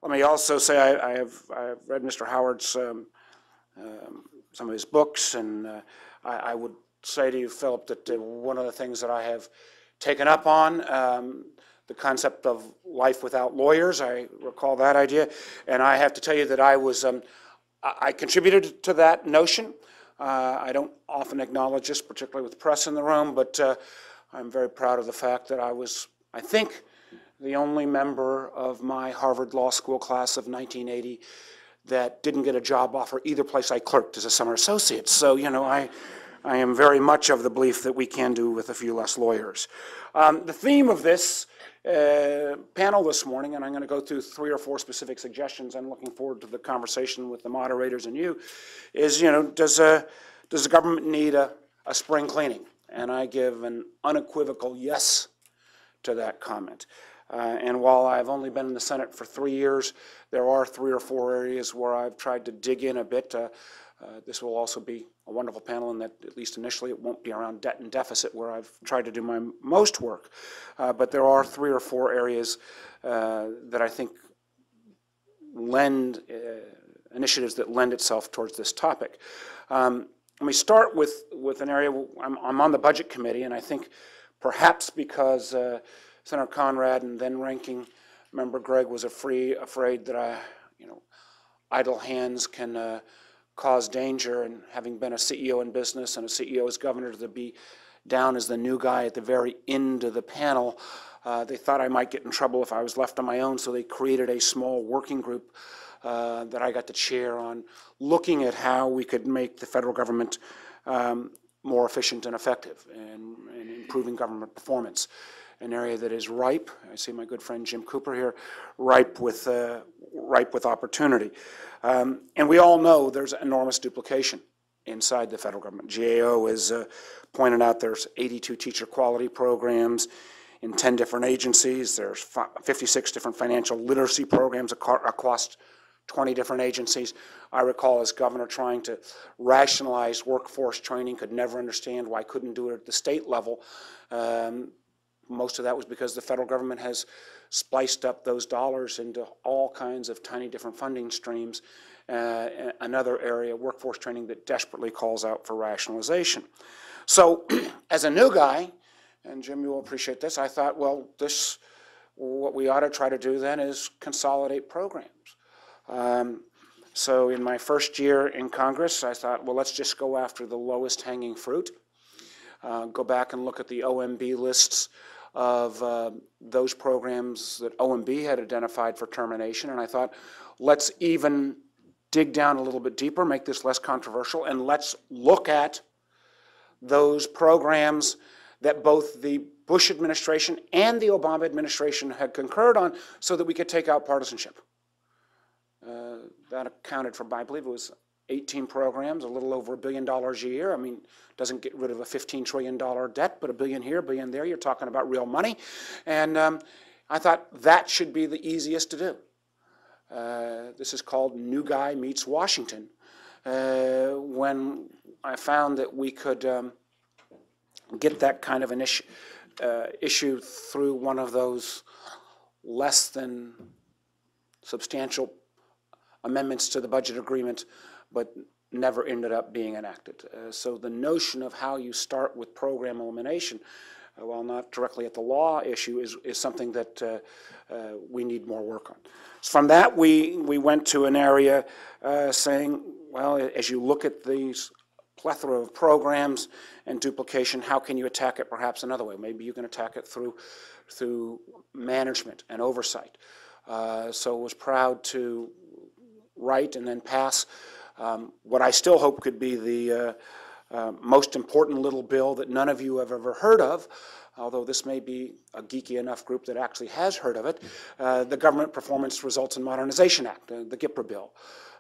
let me also say I have read Mr. Howard's some of his books, and I would say to you, Philip, that one of the things that I have taken up on, the concept of life without lawyers, I recall that idea, and I have to tell you that I contributed to that notion. I don't often acknowledge this, particularly with press in the room, but I'm very proud of the fact that I was, I think, the only member of my Harvard Law School class of 1980 that didn't get a job offer either place I clerked as a summer associate. So, you know, I am very much of the belief that we can do with a few less lawyers. The theme of this panel this morning, and I'm going to go through 3 or 4 specific suggestions. I'm looking forward to the conversation with the moderators and you, is, you know, does the government need a spring cleaning? And I give an unequivocal yes to that comment. And while I've only been in the Senate for 3 years, there are 3 or 4 areas where I've tried to dig in a bit. This will also be a wonderful panel in that, at least initially, it won't be around debt and deficit where I've tried to do my most work. But there are 3 or 4 areas that I think lend, initiatives that lend itself towards this topic. Let me start with an area. I'm on the Budget Committee, and I think perhaps because Senator Conrad and then Ranking Member Gregg was afraid that idle hands can cause danger, and having been a CEO in business and a CEO as governor, to be down as the new guy at the very end of the panel, they thought I might get in trouble if I was left on my own, so they created a small working group that I got to chair on, looking at how we could make the federal government more efficient and effective, and improving government performance. An area that is ripe. I see my good friend Jim Cooper here, ripe with opportunity. And we all know there's enormous duplication inside the federal government. GAO has pointed out there's 82 teacher quality programs in 10 different agencies. There's 56 different financial literacy programs across 20 different agencies. I recall as governor trying to rationalize workforce training, could never understand why I couldn't do it at the state level. Most of that was because the federal government has spliced up those dollars into all kinds of tiny different funding streams. Another area, workforce training, that desperately calls out for rationalization. So as a new guy, and Jim, you will appreciate this, I thought, well, what we ought to try to do then is consolidate programs. So in my first year in Congress, I thought, well, let's just go after the lowest hanging fruit. Go back and look at the OMB lists of those programs that OMB had identified for termination, and I thought, let's even dig down a little bit deeper, make this less controversial, and let's look at those programs that both the Bush administration and the Obama administration had concurred on, so that we could take out partisanship. That accounted for, I believe it was 18 programs, a little over $1 billion a year. I mean, doesn't get rid of a $15 trillion debt, but $1 billion here, $1 billion there. You're talking about real money. And I thought that should be the easiest to do. This is called New Guy Meets Washington. When I found that we could get that kind of an issue through one of those less than substantial amendments to the budget agreement, but never ended up being enacted. So the notion of how you start with program elimination, while not directly at the law issue, is something that we need more work on. So from that, we went to an area saying, well, as you look at these plethora of programs and duplication, how can you attack it perhaps another way? Maybe you can attack it through management and oversight. So I was proud to write and then pass what I still hope could be the most important little bill that none of you have ever heard of, although this may be a geeky enough group that actually has heard of it, the Government Performance Results and Modernization Act, the GIPRA bill,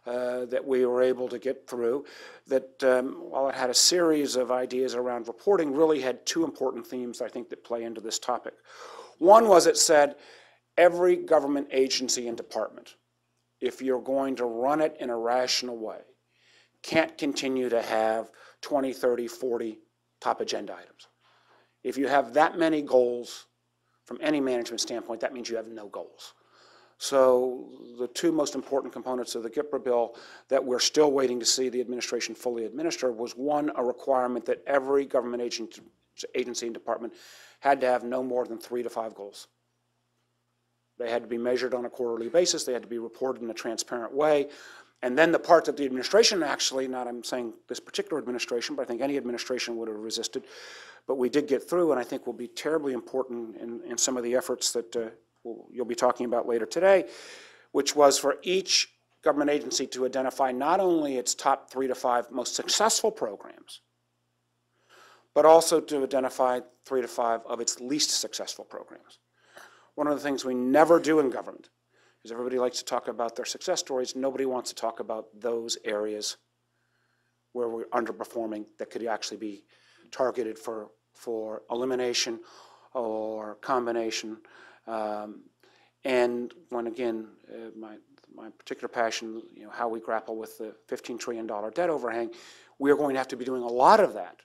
that we were able to get through, that while it had a series of ideas around reporting, really had 2 important themes I think that play into this topic. One was, it said every government agency and department, if you're going to run it in a rational way, can't continue to have 20, 30, 40 top agenda items. If you have that many goals from any management standpoint, that means you have no goals. So the two most important components of the GIPRA bill that we're still waiting to see the administration fully administer was, one, a requirement that every government agency and department had to have no more than 3 to 5 goals. They had to be measured on a quarterly basis. They had to be reported in a transparent way. And then the part that the administration actually, not I'm saying this particular administration, but I think any administration would have resisted, but we did get through, and I think will be terribly important in some of the efforts that you'll be talking about later today, which was for each government agency to identify not only its top 3 to 5 most successful programs, but also to identify 3 to 5 of its least successful programs. One of the things we never do in government is everybody likes to talk about their success stories. Nobody wants to talk about those areas where we're underperforming that could actually be targeted for elimination or combination. And when, again, my particular passion, how we grapple with the $15 trillion debt overhang, we are going to have to be doing a lot of that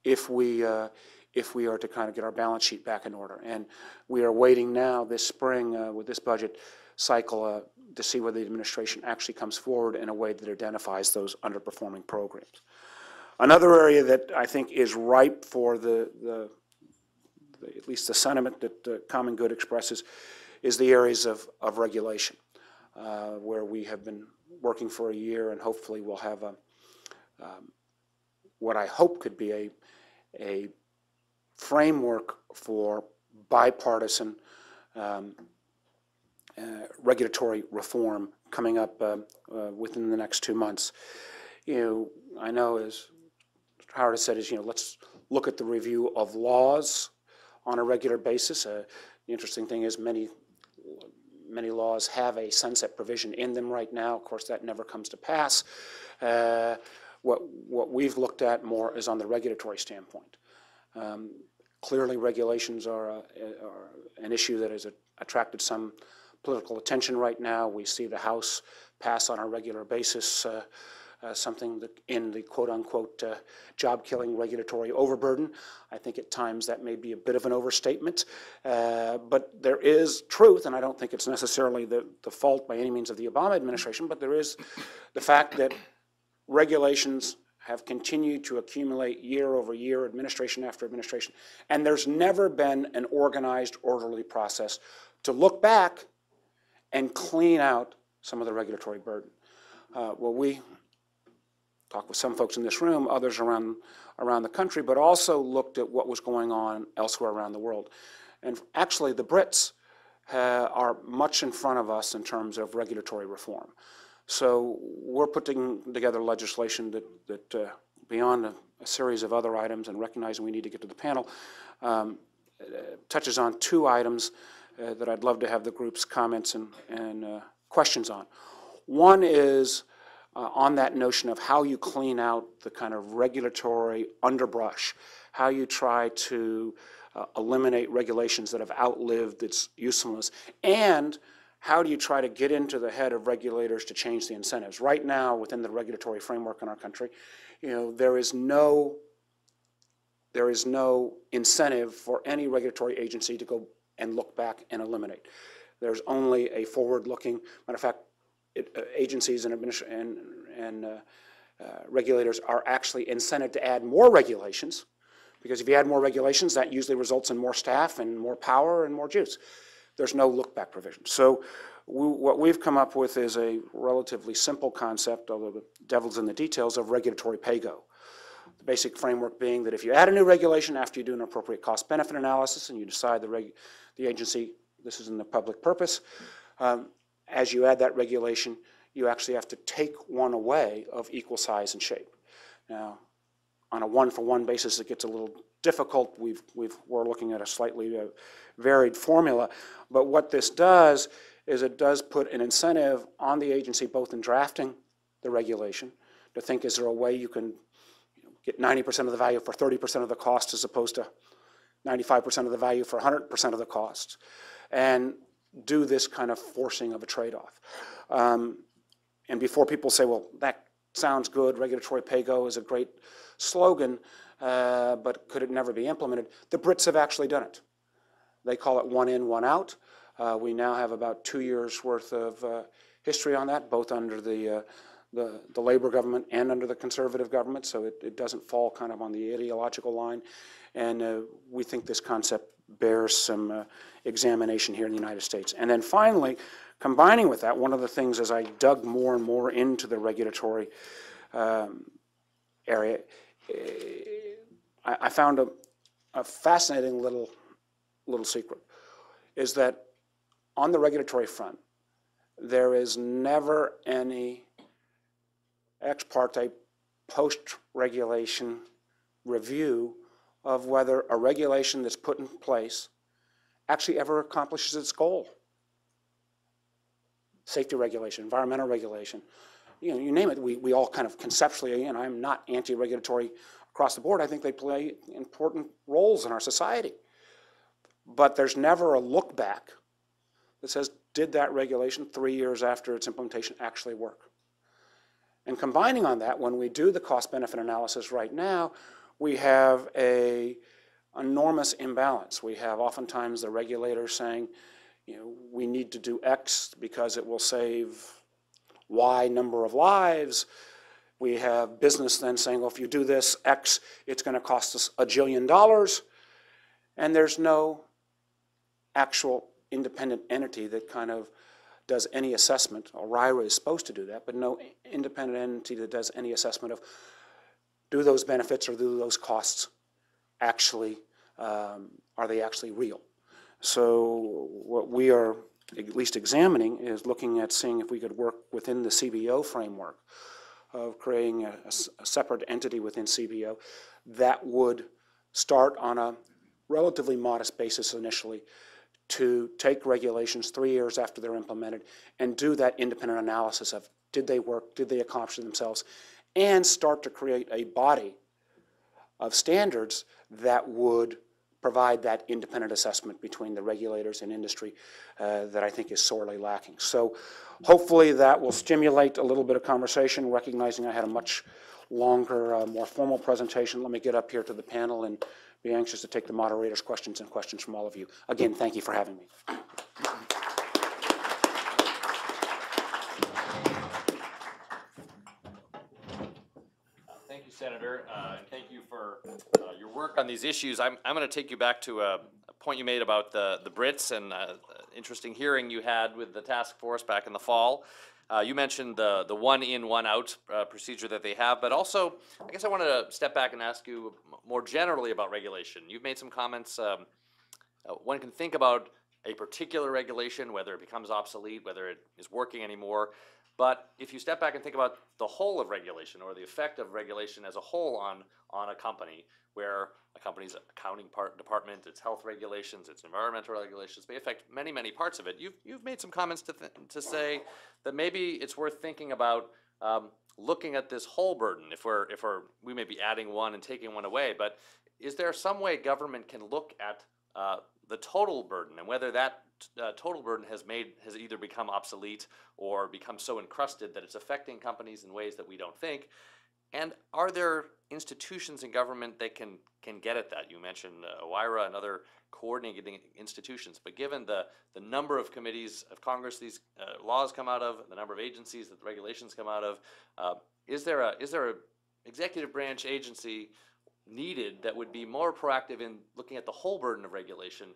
if we are to kind of get our balance sheet back in order. And we are waiting now this spring with this budget cycle to see whether the administration actually comes forward in a way that identifies those underperforming programs. Another area that I think is ripe for at least the sentiment that Common Good expresses is the areas of regulation, where we have been working for a year, and hopefully we'll have what I hope could be a framework for bipartisan regulatory reform coming up within the next 2 months. I know, as Howard has said, let's look at the review of laws on a regular basis. The interesting thing is many laws have a sunset provision in them right now. Of course, that never comes to pass. What we've looked at more is on the regulatory standpoint. Clearly, regulations are an issue that has attracted some political attention right now. We see the House pass on a regular basis something that in the quote-unquote job-killing regulatory overburden. I think at times that may be a bit of an overstatement, but there is truth, and I don't think it's necessarily the fault by any means of the Obama administration, but there is the fact that regulations have continued to accumulate year over year, administration after administration, and there's never been an organized, orderly process to look back and clean out some of the regulatory burden. Well, we talked with some folks in this room, others around the country, but also looked at what was going on elsewhere around the world. And actually, the Brits are much in front of us in terms of regulatory reform. So we're putting together legislation that beyond a series of other items, and recognizing we need to get to the panel, touches on 2 items that I'd love to have the group's comments and questions on. One is on that notion of how you clean out the kind of regulatory underbrush, how you try to eliminate regulations that have outlived its usefulness, and how do you try to get into the head of regulators to change the incentives? Right now, within the regulatory framework in our country, there is no incentive for any regulatory agency to go and look back and eliminate. There's only a forward-looking, matter of fact, agencies and regulators are actually incented to add more regulations, because if you add more regulations, that usually results in more staff and more power and more juice. There's no look-back provision. So what we've come up with is a relatively simple concept, although the devil's in the details, of regulatory pay-go. The basic framework being that if you add a new regulation after you do an appropriate cost-benefit analysis and you decide the agency, this is in the public purpose, as you add that regulation, you actually have to take one away of equal size and shape. Now, on a one-for-one basis, it gets a little difficult. We're looking at a slightly varied formula, but what this does is it does put an incentive on the agency, both in drafting the regulation, to think, is there a way you can get 90% of the value for 30% of the cost as opposed to 95% of the value for 100% of the cost, and do this kind of forcing of a trade-off. And before people say, well, that sounds good, regulatory pay-go is a great slogan, but could it never be implemented? The Brits have actually done it. They call it one in, one out. We now have about 2 years' worth of history on that, both under the Labor government and under the Conservative government, so it doesn't fall kind of on the ideological line. And we think this concept bears some examination here in the United States. And then finally, combining with that, one of the things as I dug more and more into the regulatory area, I found a fascinating little secret, is that on the regulatory front, there is never any ex parte post-regulation review of whether a regulation that's put in place actually ever accomplishes its goal. Safety regulation, environmental regulation, you name it, we all kind of conceptually, and I'm not anti-regulatory across the board, I think they play important roles in our society. But there's never a look back that says, did that regulation 3 years after its implementation actually work? And combining on that, when we do the cost-benefit analysis right now, we have an enormous imbalance. We have oftentimes the regulators saying, we need to do X because it will save Y number of lives. We have business then saying, well, if you do this X, it's going to cost us $1 jillion. And there's no actual independent entity that kind of does any assessment. ORIRA is supposed to do that, but no independent entity that does any assessment of, do those benefits or do those costs actually, are they actually real? So what we are at least examining is looking at seeing if we could work within the CBO framework of creating a separate entity within CBO that would start on a relatively modest basis initially to take regulations 3 years after they're implemented and do that independent analysis of did they work, did they accomplish themselves, and start to create a body of standards that would provide that independent assessment between the regulators and industry that I think is sorely lacking. So hopefully that will stimulate a little bit of conversation, recognizing I had a much longer, more formal presentation. Let me get up here to the panel and be anxious to take the moderator's questions and questions from all of you. Again, thank you for having me. Thank you, Senator, and thank you for your work on these issues. I'm going to take you back to a point you made about the Brits and interesting hearing you had with the task force back in the fall. You mentioned the one in, one out procedure that they have, but also I guess I wanted to step back and ask you more generally about regulation. You've made some comments. One can think about a particular regulation, whether it becomes obsolete, whether it is working anymore. But if you step back and think about the whole of regulation or the effect of regulation as a whole on a company, where a company's accounting department, its health regulations, its environmental regulations may affect many, many parts of it. You've made some comments to say that maybe it's worth thinking about looking at this whole burden. If we may be adding one and taking one away, but is there some way government can look at the total burden and whether that total burden has either become obsolete or become so encrusted that it's affecting companies in ways that we don't think? And are there institutions in government that can get at that? You mentioned OIRA and other coordinating institutions, but given the number of committees of Congress these laws come out of, the number of agencies that the regulations come out of, is there a executive branch agency needed that would be more proactive in looking at the whole burden of regulation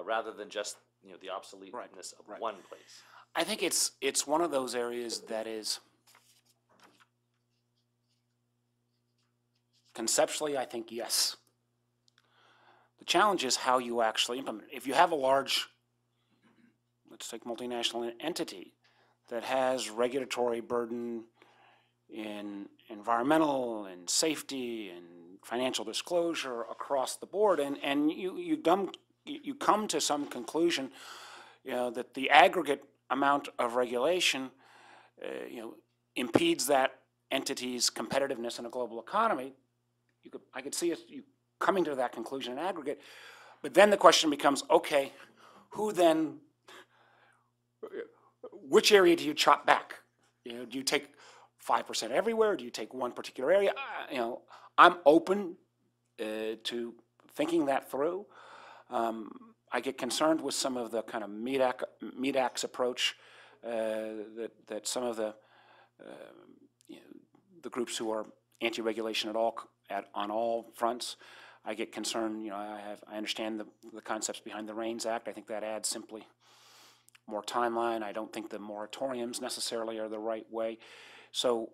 rather than just the obsoleteness of one place? I think it's one of those areas that is conceptually, I think, yes. The challenge is how you actually implement it. If you have a large, let's take multinational entity that has regulatory burden in environmental and safety and financial disclosure across the board, and you come to some conclusion, that the aggregate amount of regulation, impedes that entity's competitiveness in a global economy. I could see you coming to that conclusion in aggregate, but then the question becomes, okay, which area do you chop back? Do you take 5% everywhere? Do you take one particular area? I'm open to thinking that through. I get concerned with some of the kind of meat axe approach that some of the the groups who are anti-regulation on all fronts. I get concerned. I understand the concepts behind the REINS Act. I think that adds simply more timeline. I don't think the moratoriums necessarily are the right way. So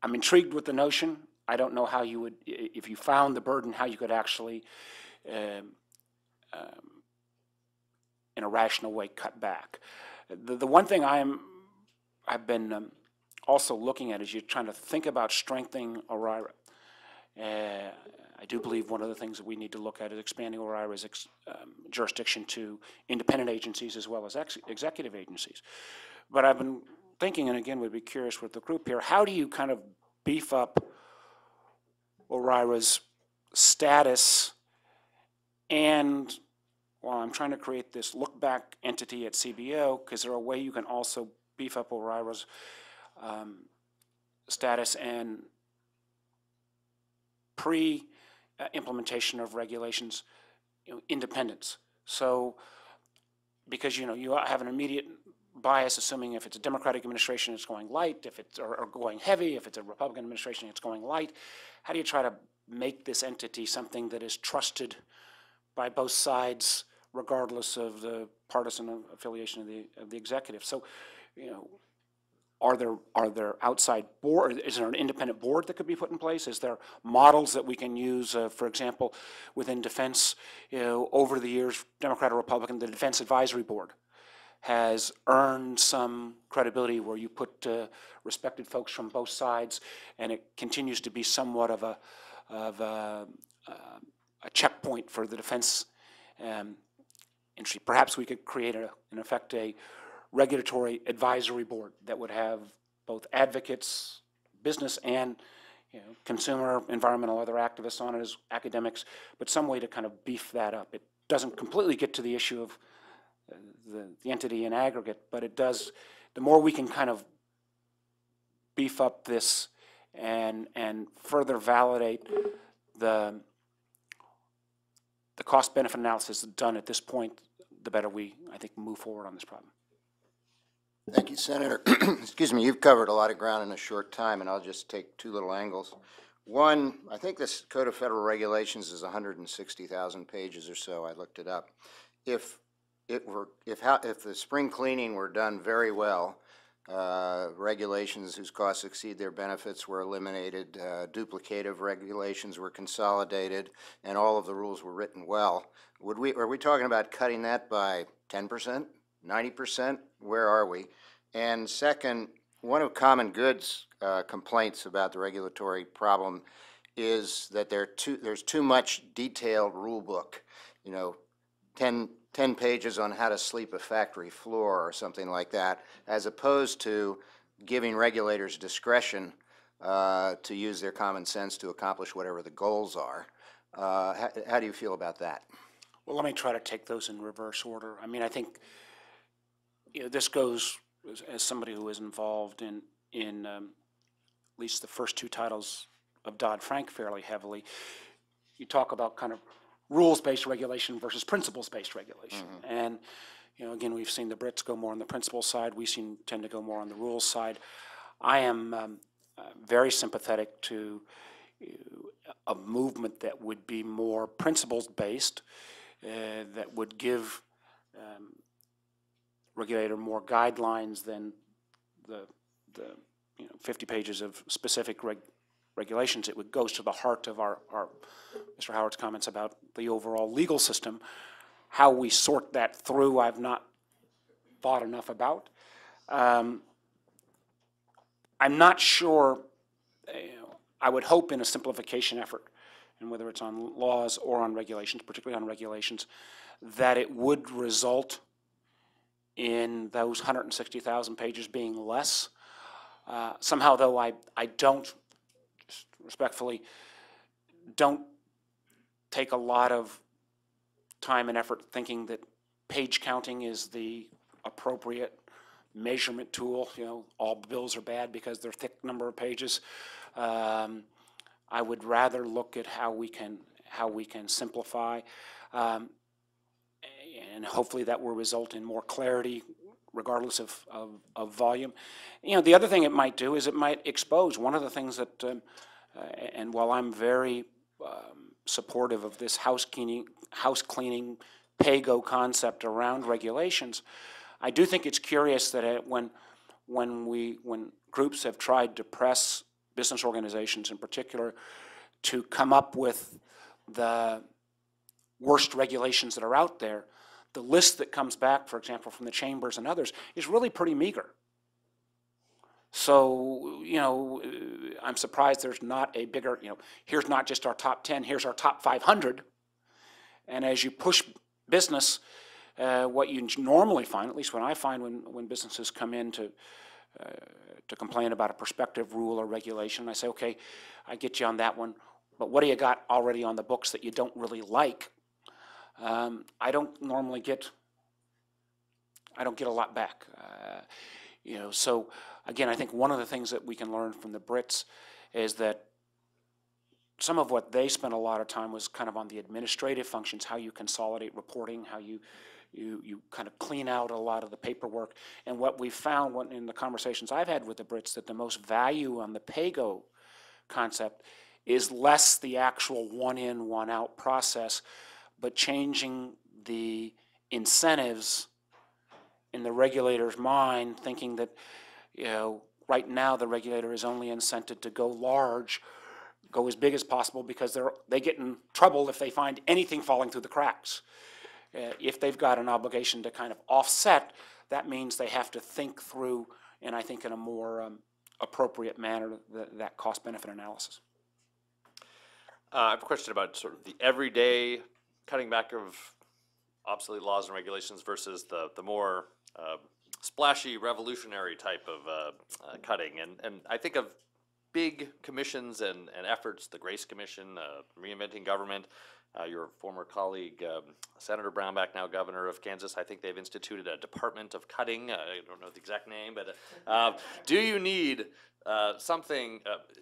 I'm intrigued with the notion. I don't know how you would, if you found the burden, how you could actually, in a rational way, cut back. The one thing I've been also looking at is you're trying to think about strengthening ORIRA. I do believe one of the things that we need to look at is expanding ORIRA's jurisdiction to independent agencies as well as executive agencies. But I've been thinking, and again, would be curious with the group here, how do you kind of beef up ORIRA's status and, well, I'm trying to create this look-back entity at CBO, because there a way you can also beef up ORIRA's status and pre-implementation of regulations, independence. So, because you have an immediate bias, assuming if it's a Democratic administration, it's going light, if it's or going heavy, if it's a Republican administration, it's going light. How do you try to make this entity something that is trusted by both sides, regardless of the partisan affiliation of the executive? So, are there outside board? Is there an independent board that could be put in place? Is there models that we can use, for example, within defense? Over the years, Democrat or Republican, the Defense Advisory Board has earned some credibility where you put respected folks from both sides, and it continues to be somewhat of a checkpoint for the defense industry. Perhaps we could create, in effect, a regulatory advisory board that would have both advocates, business, and consumer, environmental, other activists on it as academics, but some way to kind of beef that up. It doesn't completely get to the issue of the entity in aggregate, but it does. The more we can kind of beef up this and further validate the cost-benefit analysis done at this point, the better we, I think, move forward on this problem. Thank you, Senator. Excuse me, you've covered a lot of ground in a short time, and I'll just take two little angles. One, I think this Code of Federal Regulations is 160,000 pages or so. I looked it up. If the spring cleaning were done very well, regulations whose costs exceed their benefits were eliminated, duplicative regulations were consolidated, and all of the rules were written well, are we talking about cutting that by 10%? 90%? Where are we? And second, one of Common Good's complaints about the regulatory problem is that there's too much detailed rule book, 10 pages on how to sleep a factory floor or something like that, as opposed to giving regulators discretion to use their common sense to accomplish whatever the goals are. How do you feel about that? Well, let me try to take those in reverse order. I mean, I think this goes, as somebody who is involved in at least the first two titles of Dodd-Frank fairly heavily. You talk about kind of rules-based regulation versus principles-based regulation. Mm-hmm. And, again, we've seen the Brits go more on the principles side. We tend to go more on the rules side. I am very sympathetic to a movement that would be more principles-based, that would give regulator more guidelines than the 50 pages of specific regulations. It goes to the heart of our Mr. Howard's comments about the overall legal system. How we sort that through, I've not thought enough about. I'm not sure. I would hope in a simplification effort, and whether it's on laws or on regulations, particularly on regulations, that it would result in those 160,000 pages being less. Somehow, though, I don't, just respectfully, don't take a lot of time and effort thinking that page counting is the appropriate measurement tool. All bills are bad because they're thick number of pages. I would rather look at how we can simplify. and hopefully that will result in more clarity regardless of volume. You know, the other thing it might do is it might expose one of the things that, and while I'm very supportive of this house cleaning pay-go concept around regulations, I do think it's curious that when groups have tried to press business organizations in particular to come up with the worst regulations that are out there, the list that comes back, for example, from the chambers and others, is really pretty meager. So, you know, I'm surprised there's not a bigger, you know, here's not just our top 10, here's our top 500. And as you push business, what you normally find, at least what I find when businesses come in to complain about a prospective rule or regulation, I say, okay, I get you on that one, but what do you got already on the books that you don't really like? I don't normally get, I don't get a lot back. You know, so again, I think one of the things that we can learn from the Brits is that some of what they spent a lot of time was kind of on the administrative functions, how you consolidate reporting, how you kind of clean out a lot of the paperwork. And what we found in the conversations I've had with the Brits, that the most value on the pay-go concept is less the actual one-in, one-out process, but changing the incentives in the regulator's mind, thinking that, you know, right now the regulator is only incented to go large, go as big as possible, because they get in trouble if they find anything falling through the cracks. If they've got an obligation to kind of offset, that means they have to think through, and I think in a more appropriate manner, that cost-benefit analysis. I have a question about sort of the everyday cutting back of obsolete laws and regulations versus the more splashy, revolutionary type of cutting. And I think of big commissions and efforts, the Grace Commission, Reinventing Government. Your former colleague, Senator Brownback, now governor of Kansas, I think they've instituted a Department of Cutting. I don't know the exact name, but do you need something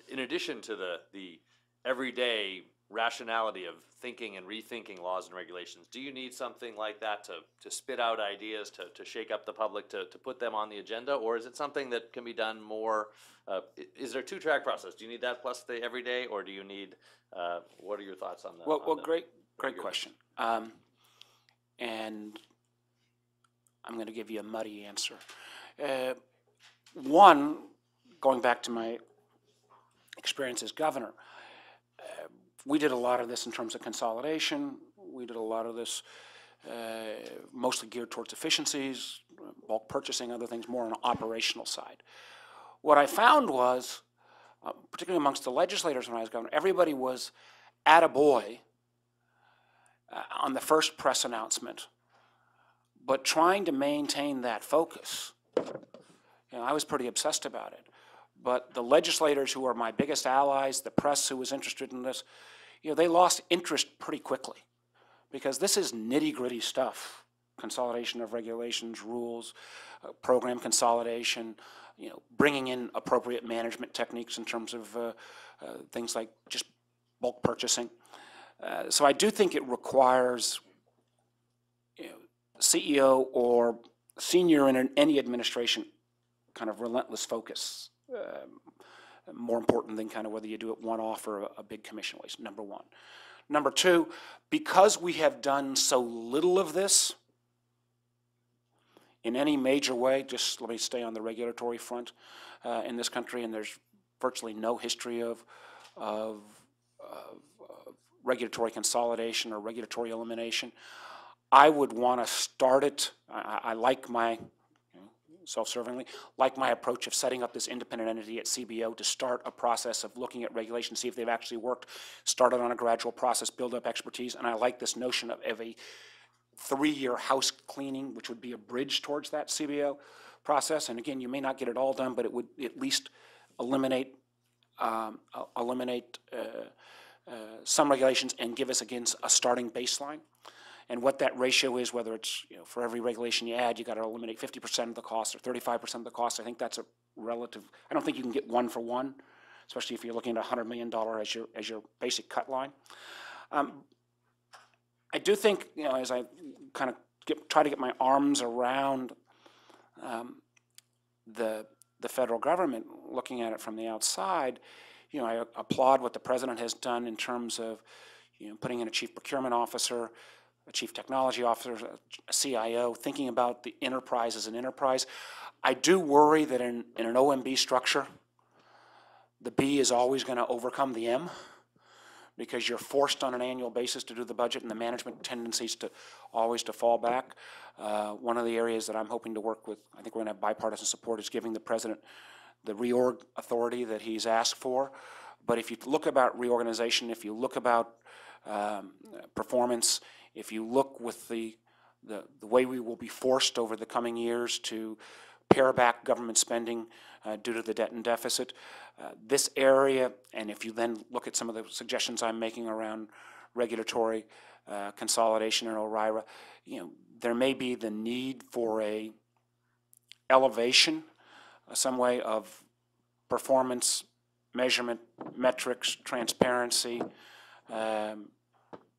in addition to the everyday rationality of thinking and rethinking laws and regulations? Do you need something like that to spit out ideas, to shake up the public, to put them on the agenda? Or is it something that can be done more, is there a two-track process? Do you need that plus the everyday, or do you need, what are your thoughts on that? Well, great question. And I'm going to give you a muddy answer. One, going back to my experience as governor, we did a lot of this in terms of consolidation. We did a lot of this mostly geared towards efficiencies, bulk purchasing, other things more on the operational side. What I found was, particularly amongst the legislators when I was governor, everybody was attaboy on the first press announcement, but trying to maintain that focus. You know, I was pretty obsessed about it. But the legislators who are my biggest allies, the press who was interested in this, you know, they lost interest pretty quickly, because this is nitty-gritty stuff: consolidation of regulations, rules, program consolidation, you know, bringing in appropriate management techniques in terms of things like just bulk purchasing. So I do think it requires, you know, CEO or senior in any administration kind of relentless focus. More important than kind of whether you do it one-off or a big commission waste, number one. Number two, because we have done so little of this in any major way, just let me stay on the regulatory front in this country, and there's virtually no history of regulatory consolidation or regulatory elimination, I would want to start it. I like my, self-servingly, like my approach of setting up this independent entity at CBO to start a process of looking at regulations, see if they've actually worked, start it on a gradual process, build up expertise, and I like this notion of a 3-year house cleaning, which would be a bridge towards that CBO process. And again, you may not get it all done, but it would at least eliminate some regulations and give us, again, a starting baseline. And what that ratio is, whether it's, you know, for every regulation you add, you got to eliminate 50% of the cost or 35% of the cost. I think that's a relative. I don't think you can get one for one, especially if you're looking at $100 million as your basic cut line. I do think, you know, as I kind of try to get my arms around the federal government, looking at it from the outside. You know, I applaud what the president has done in terms of, you know, putting in a chief procurement officer, a chief technology officer, a CIO, thinking about the enterprise as an enterprise. I do worry that in an OMB structure, the B is always going to overcome the M, because you're forced on an annual basis to do the budget, and the management tendencies to always to fall back. One of the areas that I'm hoping to work with, I think we're going to have bipartisan support, is giving the president the reorg authority that he's asked for. But if you look about reorganization, if you look about performance, if you look with the way we will be forced over the coming years to pare back government spending due to the debt and deficit, this area, and if you then look at some of the suggestions I'm making around regulatory consolidation in ORIRA, you know, there may be the need for a elevation, some way of performance measurement, metrics, transparency,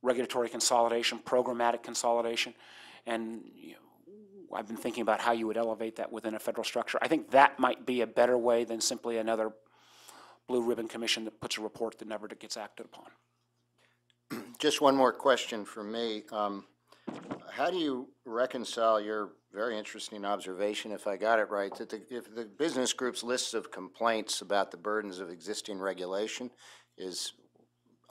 regulatory consolidation, programmatic consolidation, and you know, I've been thinking about how you would elevate that within a federal structure. I think that might be a better way than simply another blue ribbon commission that puts a report that never gets acted upon. Just one more question from me. How do you reconcile your very interesting observation, if I got it right, that if the business group's lists of complaints about the burdens of existing regulation is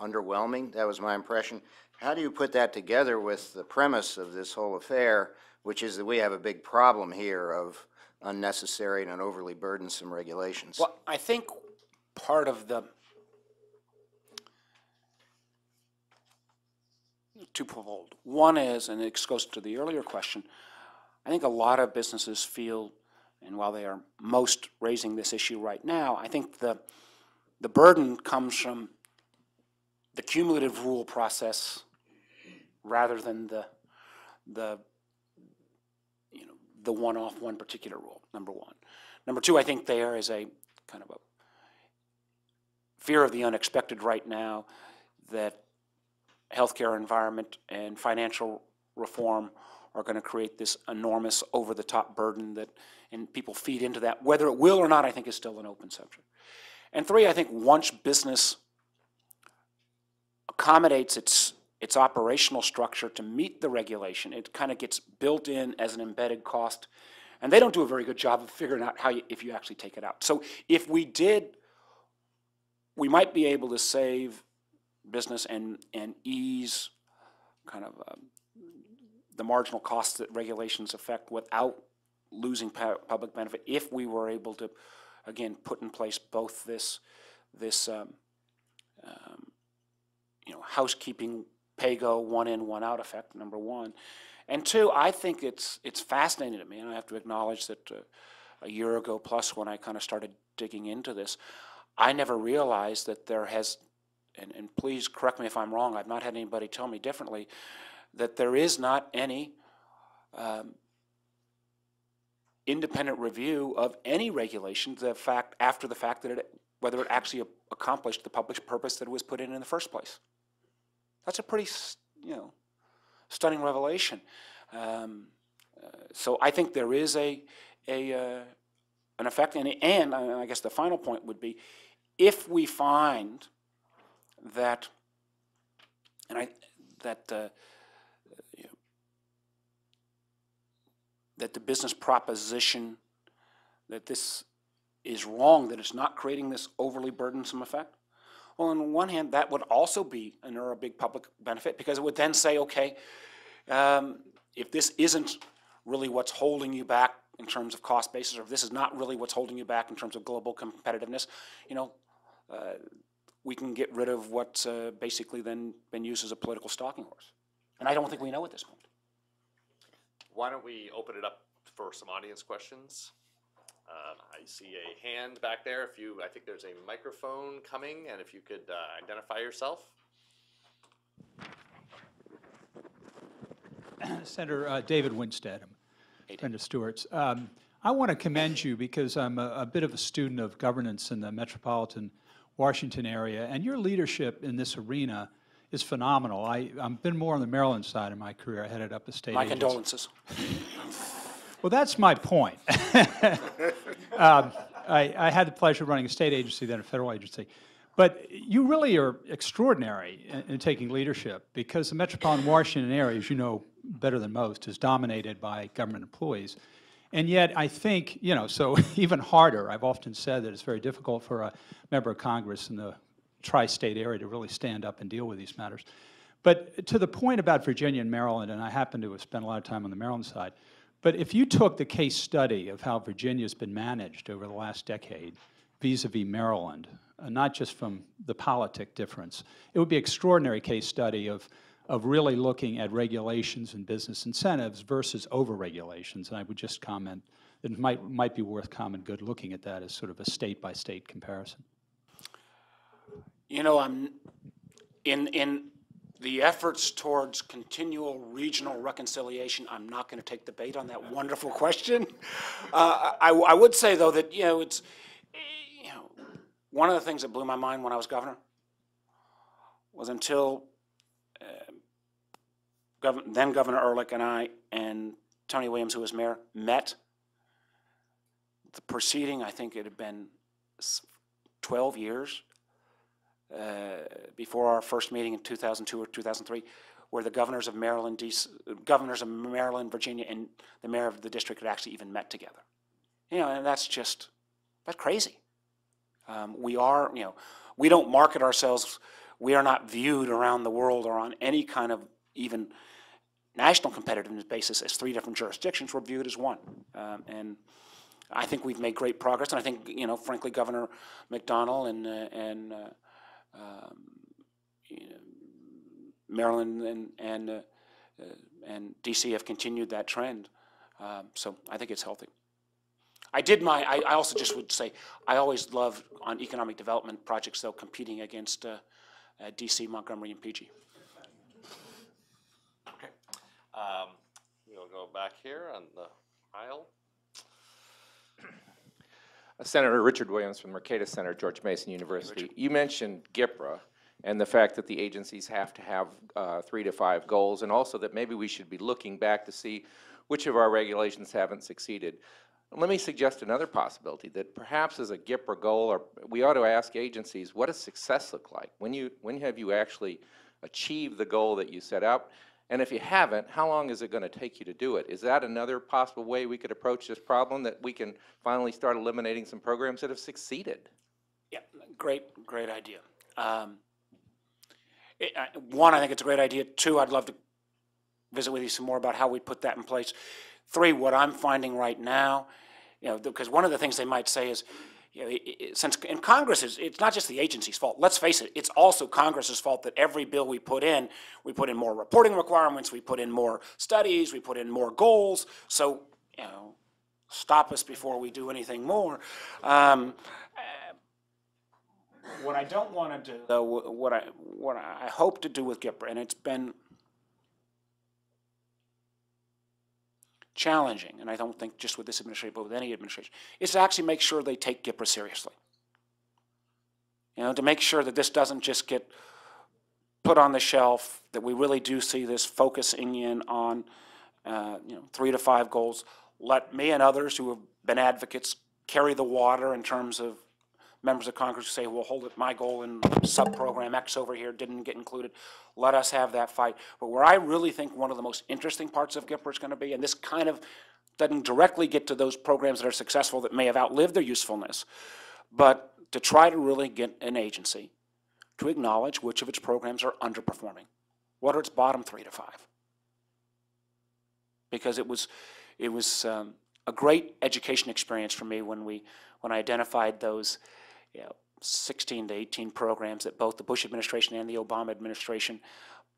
underwhelming? That was my impression. How do you put that together with the premise of this whole affair, which is that we have a big problem here of unnecessary and overly burdensome regulations? Well, I think part of the twofold. One is, and it goes to the earlier question, I think a lot of businesses feel, and while they are most raising this issue right now, I think the burden comes from the cumulative rule process rather than the one-off, one particular rule, number one. Number two, I think there is a kind of a fear of the unexpected right now that healthcare environment and financial reform are going to create this enormous over-the-top burden that, and people feed into that. Whether it will or not, I think, is still an open subject. And three, I think once business accommodates its operational structure to meet the regulation, it kind of gets built in as an embedded cost, and they don't do a very good job of figuring out how if you actually take it out. So if we did, we might be able to save business and ease kind of the marginal costs that regulations affect without losing public benefit, if we were able to, again, put in place both this you know, housekeeping pay-go, one in, one out effect, number one. And two, I think it's fascinating to me, and I have to acknowledge that a year ago plus when I kind of started digging into this, I never realized that there has, and please correct me if I'm wrong, I've not had anybody tell me differently, that there is not any independent review of any regulation, after the fact that whether it actually accomplished the public purpose that it was put in the first place. That's a pretty, you know, stunning revelation. So I think there is an effect, and I guess the final point would be, if we find that, that the business proposition that this is wrong, that it's not creating this overly burdensome effect, well, on one hand, that would also be a big public benefit, because it would then say, okay, if this isn't really what's holding you back in terms of cost basis, or if this is not really what's holding you back in terms of global competitiveness, you know, we can get rid of what's basically then been used as a political stalking horse. And I don't think we know at this point. Why don't we open it up for some audience questions? I see a hand back there. I think there's a microphone coming, and if you could identify yourself. Senator David Winstead, I'm a friend of Stuart's. I want to commend you because I'm a bit of a student of governance in the metropolitan Washington area, and your leadership in this arena is phenomenal. I've been more on the Maryland side of my career. I headed up a state My agency. condolences. Well, that's my point. I had the pleasure of running a state agency, then a federal agency. But you really are extraordinary in taking leadership, because the metropolitan Washington area, as you know better than most, is dominated by government employees. And yet, I think, you know, so even harder, I've often said that it's very difficult for a member of Congress in the tri-state area to really stand up and deal with these matters. But to the point about Virginia and Maryland, and I happen to have spent a lot of time on the Maryland side, but if you took the case study of how Virginia's been managed over the last decade vis-a-vis Maryland, not just from the politic difference, it would be an extraordinary case study of really looking at regulations and business incentives versus over-regulations. And I would just comment that it might be worth common good looking at that as sort of a state-by-state comparison. You know, in the efforts towards continual regional reconciliation, I'm not going to take the bait on that wonderful question. I would say, though, that, you know, one of the things that blew my mind when I was governor was until then Governor Ehrlich and I and Tony Williams, who was mayor, met. The proceeding, I think it had been 12 years before our first meeting in 2002 or 2003, where the governors of Maryland, Virginia, and the mayor of the district had actually even met together. You know, and that's crazy. We are, you know, we don't market ourselves. We are not viewed around the world or on any kind of even national competitiveness basis as three different jurisdictions. We're viewed as one. And I think we've made great progress. And I think, you know, frankly, Governor McDonnell and Maryland and D.C. have continued that trend. So I think it's healthy. I also just would say, I always loved on economic development projects, though, competing against D.C., Montgomery, and PG. Okay. We'll go back here on the aisle. Senator Richard Williams from Mercatus Center, George Mason University. You mentioned GIPRA and the fact that the agencies have to have 3 to 5 goals, and also that maybe we should be looking back to see which of our regulations haven't succeeded. Let me suggest another possibility, that perhaps as a GIPRA goal, or we ought to ask agencies, what does success look like? When have you actually achieved the goal that you set out? And if you haven't, how long is it going to take you to do it? Is that another possible way we could approach this problem, that we can finally start eliminating some programs that have succeeded? Yeah, great idea. One, I think it's a great idea. Two, I'd love to visit with you some more about how we put that in place. Three, what I'm finding right now, you know, because one of the things they might say is, you know, since in Congress, it's not just the agency's fault. Let's face it, it's also Congress's fault that every bill we put in more reporting requirements, we put in more studies, we put in more goals. So, you know, stop us before we do anything more. What I don't want to do, though, what I hope to do with GIPRA, and it's been challenging, and I don't think just with this administration, but with any administration, is to actually make sure they take GIPRA seriously. You know, to make sure that this doesn't just get put on the shelf, that we really do see this focusing in on, you know, 3 to 5 goals. Let me and others who have been advocates carry the water in terms of members of Congress who say, well, hold it, my goal in sub-program X over here didn't get included. Let us have that fight. But where I really think one of the most interesting parts of GIPRA is going to be, and this kind of doesn't directly get to those programs that are successful that may have outlived their usefulness, but to try to really get an agency to acknowledge which of its programs are underperforming. What are its bottom 3 to 5? Because it was a great education experience for me when I identified those, you know, 16 to 18 programs that both the Bush administration and the Obama administration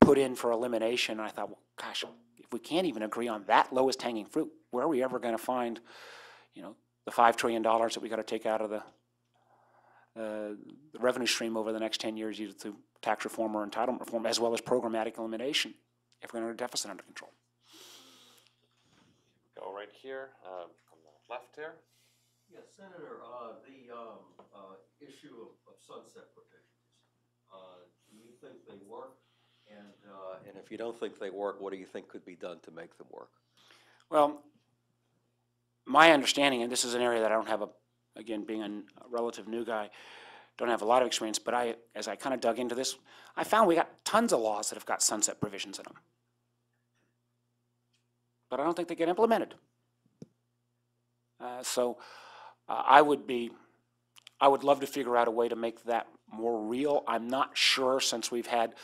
put in for elimination. And I thought, well, gosh, if we can't even agree on that lowest hanging fruit, where are we ever going to find, you know, the $5 trillion that we got to take out of the revenue stream over the next 10 years, either through tax reform or entitlement reform, as well as programmatic elimination, if we're going to have a deficit under control. Go right here, on the left here. Yes, Senator, the issue of sunset provisions, do you think they work? And if you don't think they work, what do you think could be done to make them work? Well, my understanding, and this is an area that I don't have again, being a relative new guy, don't have a lot of experience, but as I kind of dug into this, I found we got tons of laws that have got sunset provisions in them. But I don't think they get implemented. So I would love to figure out a way to make that more real. I'm not sure, since we've had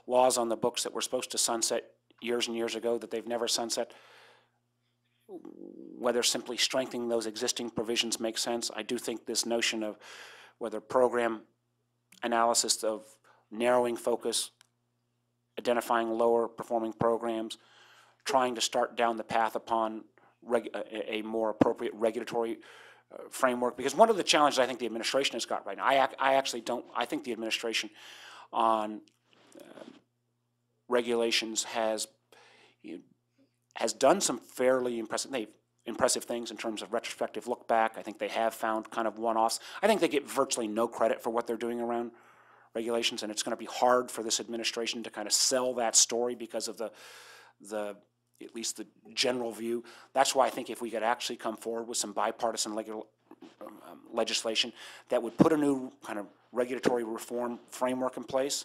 laws on the books that were supposed to sunset years and years ago, that they've never sunset, whether simply strengthening those existing provisions makes sense. I do think this notion of whether program analysis of narrowing focus, identifying lower performing programs, trying to start down the path upon a more appropriate regulatory framework. Because one of the challenges I think the administration has got right now, I think the administration on regulations has done some fairly impressive things in terms of retrospective look back. I think they have found kind of one-offs. I think they get virtually no credit for what they're doing around regulations, and it's going to be hard for this administration to kind of sell that story because of the at least the general view. That's why I think if we could actually come forward with some bipartisan legislation that would put a new kind of regulatory reform framework in place,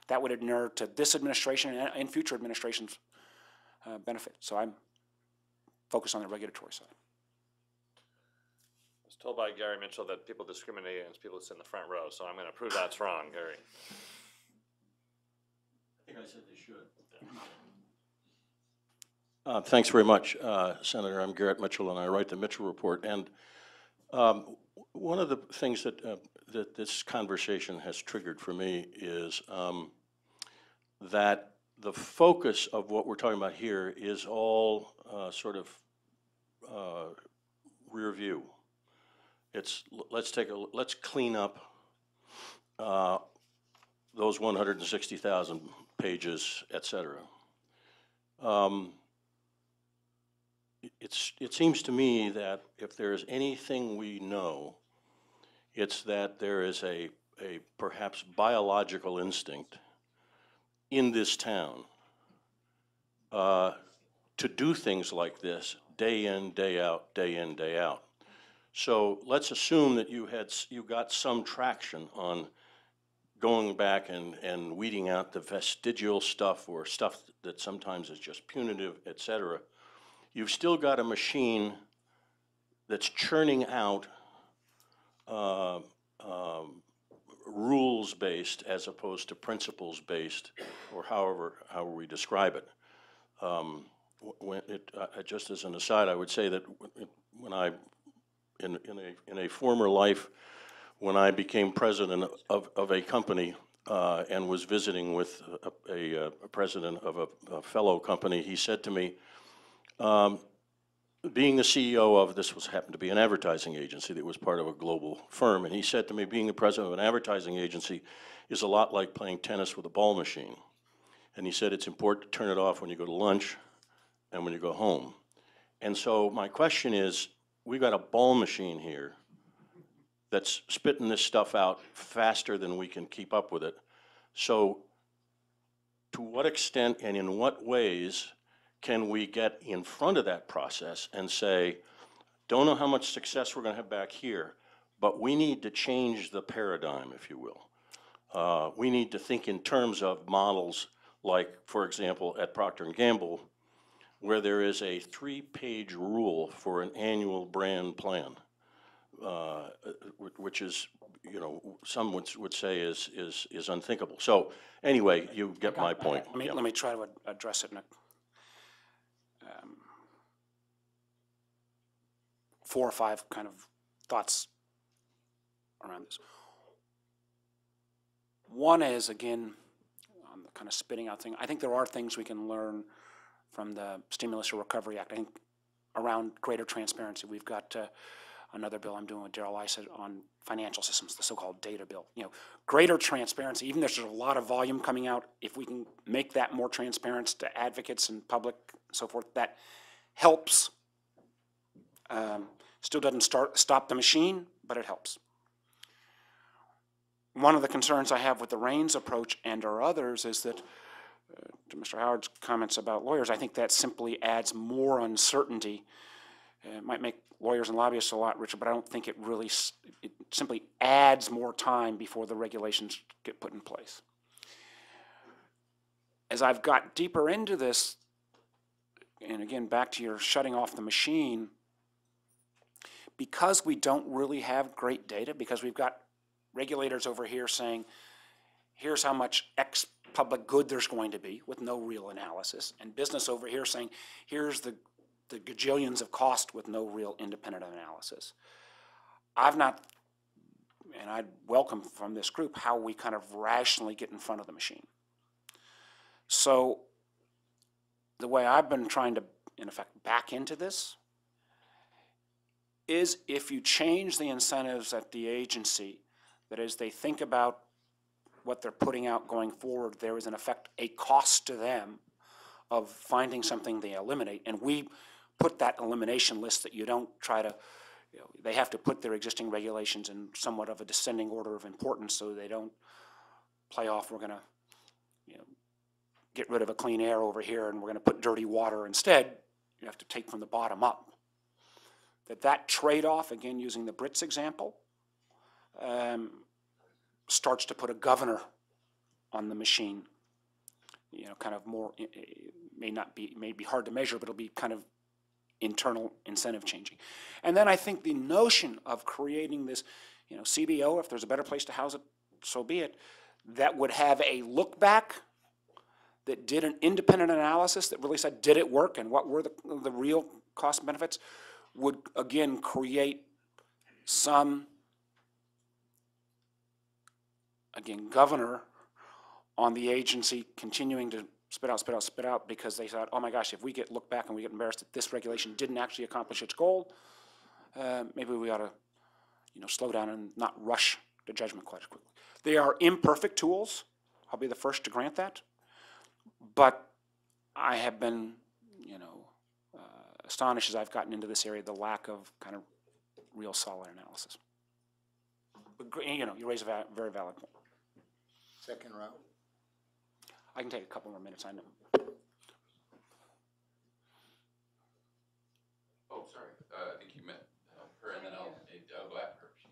that would inure to this administration and future administrations' benefit. So I'm focused on the regulatory side. I was told by Gary Mitchell that people discriminate against people that sit in the front row, so I'm going to prove that's wrong, Gary. I think I said they should. Thanks very much, Senator. I'm Garrett Mitchell, and I write the Mitchell Report. And one of the things that this conversation has triggered for me is that the focus of what we're talking about here is all sort of rear view. It's let's clean up those 160,000 pages, et cetera. It seems to me that if there's anything we know, it's that there is a perhaps biological instinct in this town to do things like this day in, day out, day in, day out. So let's assume that you got some traction on going back and weeding out the vestigial stuff or stuff that sometimes is just punitive, et cetera. You've still got a machine that's churning out rules-based as opposed to principles-based, or however we describe it. Just as an aside, I would say that when in a former life, when I became president of a company and was visiting with a president of a fellow company, he said to me, being the CEO of, happened to be an advertising agency that was part of a global firm, and he said to me, being the president of an advertising agency is a lot like playing tennis with a ball machine. And he said it's important to turn it off when you go to lunch and when you go home. And so my question is, we got a ball machine here that's spitting this stuff out faster than we can keep up with it. So to what extent and in what ways can we get in front of that process and say, don't know how much success we're going to have back here, but we need to change the paradigm, if you will. We need to think in terms of models like, for example, at Procter & Gamble, where there is a 3-page rule for an annual brand plan, which is, some would say is unthinkable. So anyway, you get my point. Let me try to address it in 4 or 5 kind of thoughts around this. One is, again, on the kind of spitting out thing, I think there are things we can learn from the Stimulus or Recovery Act. I think around greater transparency, we've got another bill I'm doing with Darrell Issa on financial systems, the so-called data bill. Greater transparency, even there's a lot of volume coming out, if we can make that more transparent to advocates and public and so forth, that helps. Still doesn't stop the machine, but it helps. One of the concerns I have with the REINS approach and or others is that to Mr. Howard's comments about lawyers, I think that simply adds more uncertainty. It might make lawyers and lobbyists a lot richer, but I don't think it really, it simply adds more time before the regulations get put in place. As I've got deeper into this, and again, back to your shutting off the machine, because we don't really have great data, because we've got regulators over here saying, here's how much X public good there's going to be with no real analysis, and business over here saying, here's the gajillions of cost with no real independent analysis. I've not, and I'd welcome from this group how we kind of rationally get in front of the machine. So the way I've been trying to, in effect, back into this is if you change the incentives at the agency, that is, they think about what they're putting out going forward, there is in effect a cost to them of finding something they eliminate. And we put that elimination list that you don't try to, you know, they have to put their existing regulations in somewhat of a descending order of importance so they don't play off, we're going to, you know, get rid of a clean air over here and we're going to put dirty water instead. You have to take from the bottom up. That trade-off, again, using the Brits example, starts to put a governor on the machine. You know, kind of more, it may be hard to measure, but it'll be kind of internal incentive changing. And then I think the notion of creating this, you know, CBO, if there's a better place to house it, so be it, that would have a look back, that did an independent analysis that really said, did it work and what were the real cost benefits, would again create some, again, governor on the agency continuing to spit out, spit out, spit out, because they thought, oh my gosh, if we get looked back and we get embarrassed that this regulation didn't actually accomplish its goal, maybe we ought to, you know, slow down and not rush to judgment quite as quickly. They are imperfect tools. I'll be the first to grant that. But I have been, you know, astonished as I've gotten into this area, the lack of kind of real solid analysis. But, you know, you raise a very valid point. Second row. I can take a couple more minutes, I know. Oh, sorry. I think you meant her, and then I'll go after her. She's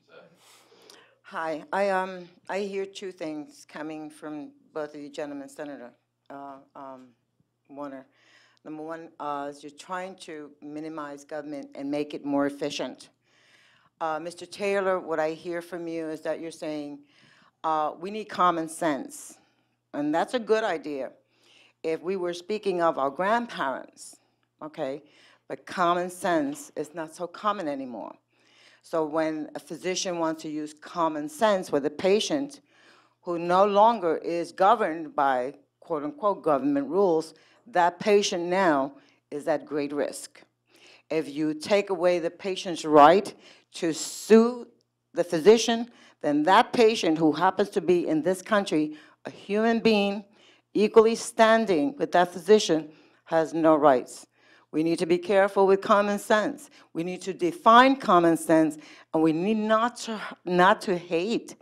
Hi. I hear two things coming from both of you gentlemen, Senator Warner. Number one is you're trying to minimize government and make it more efficient. Mr. Taylor, what I hear from you is that you're saying we need common sense. And that's a good idea if we were speaking of our grandparents, okay? But common sense is not so common anymore. So when a physician wants to use common sense with a patient who no longer is governed by quote unquote government rules, that patient now is at great risk. If you take away the patient's right to sue the physician, then that patient who happens to be in this country a human being, equally standing with that physician, has no rights. We need to be careful with common sense. We need to define common sense, and we need not to hate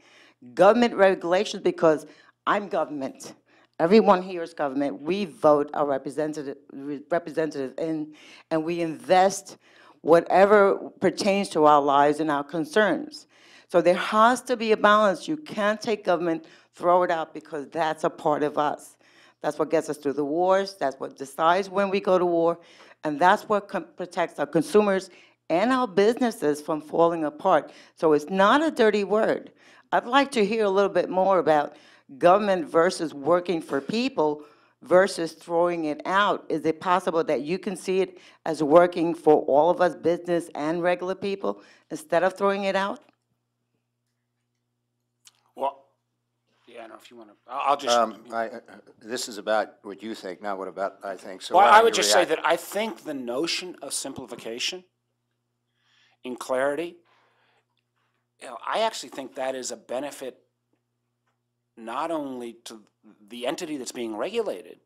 government regulations because I'm government. Everyone here is government. We vote our representatives in, and we invest whatever pertains to our lives and our concerns. So there has to be a balance. You can't take government, throw it out, because that's a part of us. That's what gets us through the wars. That's what decides when we go to war. And that's what protects our consumers and our businesses from falling apart. So it's not a dirty word. I'd like to hear a little bit more about government versus working for people versus throwing it out. Is it possible that you can see it as working for all of us, business and regular people, instead of throwing it out? Well, yeah, I don't know if you want to, I'll just. This is about what you think, not what about I think. So Well, why I don't would you just say react? that I think the notion of simplification in clarity, you know, I actually think that is a benefit not only to the entity that's being regulated,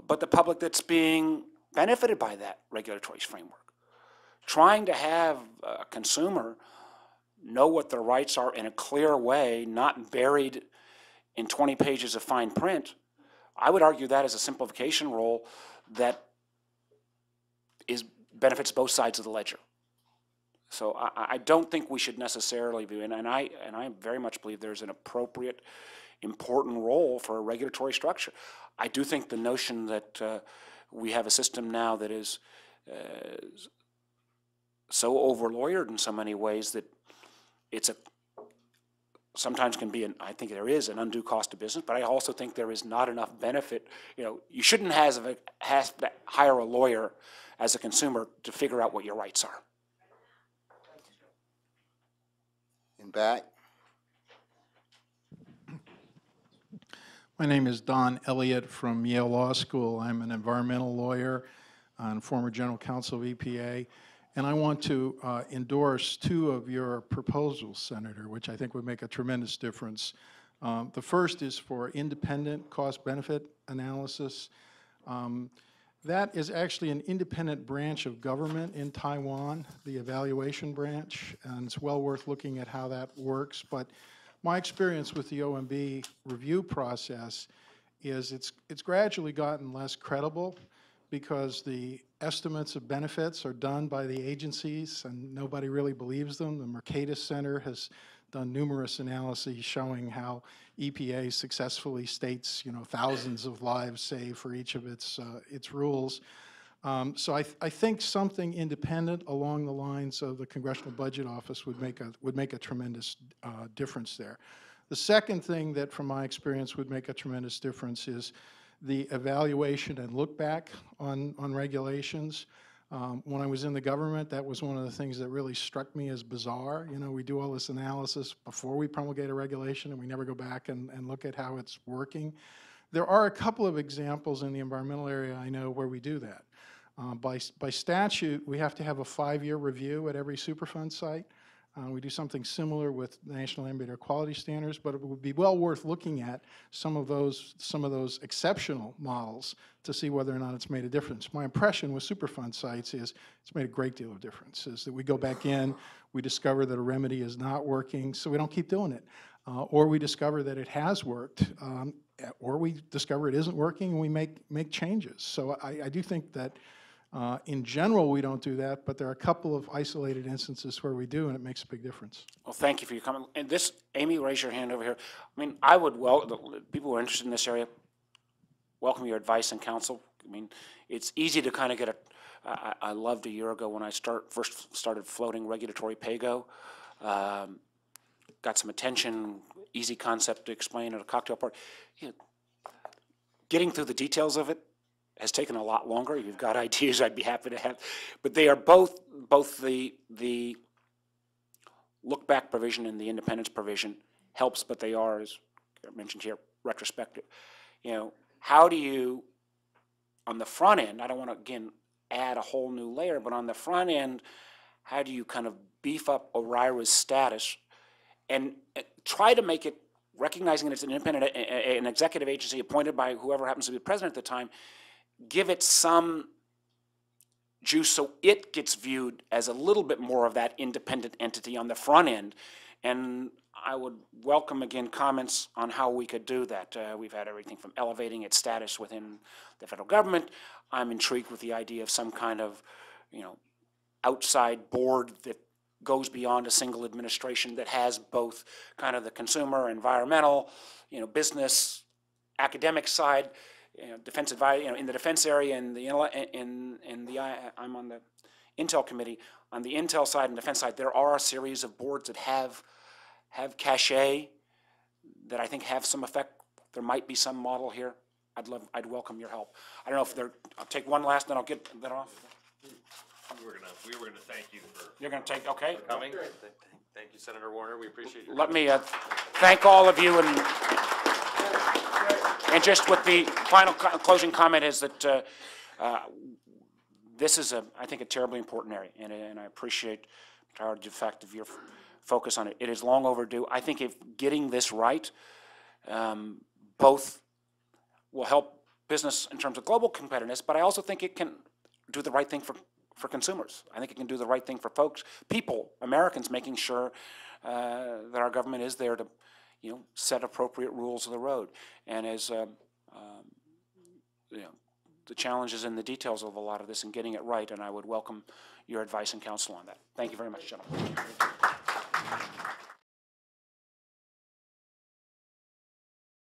but the public that's being benefited by that regulatory framework. Trying to have a consumer know what their rights are in a clear way, not buried in 20 pages of fine print, I would argue that is a simplification role that benefits both sides of the ledger. So I don't think we should necessarily be, and I very much believe there's an appropriate, important role for a regulatory structure. I do think the notion that we have a system now that is so over-lawyered in so many ways that it's sometimes can be I think there is an undue cost of business, but I also think there is not enough benefit. You know, you shouldn't have to hire a lawyer as a consumer to figure out what your rights are. In back. My name is Don Elliott from Yale Law School. I'm an environmental lawyer and former general counsel of EPA. And I want to endorse two of your proposals, Senator, which I think would make a tremendous difference. The first is for independent cost-benefit analysis. That is actually an independent branch of government in Taiwan, the evaluation branch, and it's well worth looking at how that works. But my experience with the OMB review process is it's gradually gotten less credible because the estimates of benefits are done by the agencies and nobody really believes them. The MacGuineas Center has done numerous analyses showing how EPA successfully states, you know, thousands of lives saved for each of its rules. So I think something independent along the lines of the Congressional Budget Office would make a tremendous difference there. The second thing that, from my experience, would make a tremendous difference is the evaluation and look back on regulations. When I was in the government, that was one of the things that really struck me as bizarre. You know, we do all this analysis before we promulgate a regulation, and we never go back and look at how it's working. There are a couple of examples in the environmental area I know where we do that. By statute, we have to have a 5-year review at every Superfund site. We do something similar with National Ambient Air Quality Standards, but it would be well worth looking at some of those exceptional models to see whether or not it's made a difference. My impression with Superfund sites is it's made a great deal of difference, is that we go back in, we discover that a remedy is not working, so we don't keep doing it. Or we discover that it has worked, or we discover it isn't working, and we make changes. So I do think that in general, we don't do that, but there are a couple of isolated instances where we do, and it makes a big difference. Well, thank you for your comment. And this, Amy, raise your hand over here. I mean, I would people who are interested in this area, welcome your advice and counsel. I mean, it's easy to kind of get I loved a year ago when I first started floating regulatory pay-go. Got some attention, easy concept to explain at a cocktail party. You know, getting through the details of it has taken a lot longer. You've got ideas I'd be happy to have, but they are both the look-back provision and the independence provision helps, but they are, as I mentioned here, retrospective. You know, how do you, on the front end, I don't want to, again, add a whole new layer, but on the front end, how do you kind of beef up ORIRA's status and try to make it, recognizing that it's an independent, an executive agency appointed by whoever happens to be the president at the time, give it some juice so it gets viewed as a little bit more of that independent entity on the front end. And I would welcome, again, comments on how we could do that. We've had everything from elevating its status within the federal government. I'm intrigued with the idea of some kind of, you know, outside board that goes beyond a single administration that has both kind of the consumer, environmental, you know, business, academic side. You know, defense advice, you know, in the defense area, I'm on the Intel committee. On the Intel side and defense side, there are a series of boards that have cachet that I think have some effect. There might be some model here. I'd welcome your help. I don't know if I'll take one last, then I'll get that off. We were gonna thank you for. You're gonna take, okay. For coming. Thank you, Senator Warner. We appreciate your. Let me thank all of you, and just with the final closing comment is that this is I think a terribly important area, and I appreciate the fact of your focus on it. It is long overdue. I think if getting this right, both will help business in terms of global competitiveness, but I also think it can do the right thing for consumers. I think it can do the right thing for people, Americans, making sure that our government is there to, you know, set appropriate rules of the road. And as the challenge is in the details of a lot of this and getting it right, and I would welcome your advice and counsel on that. Thank you very much, gentlemen.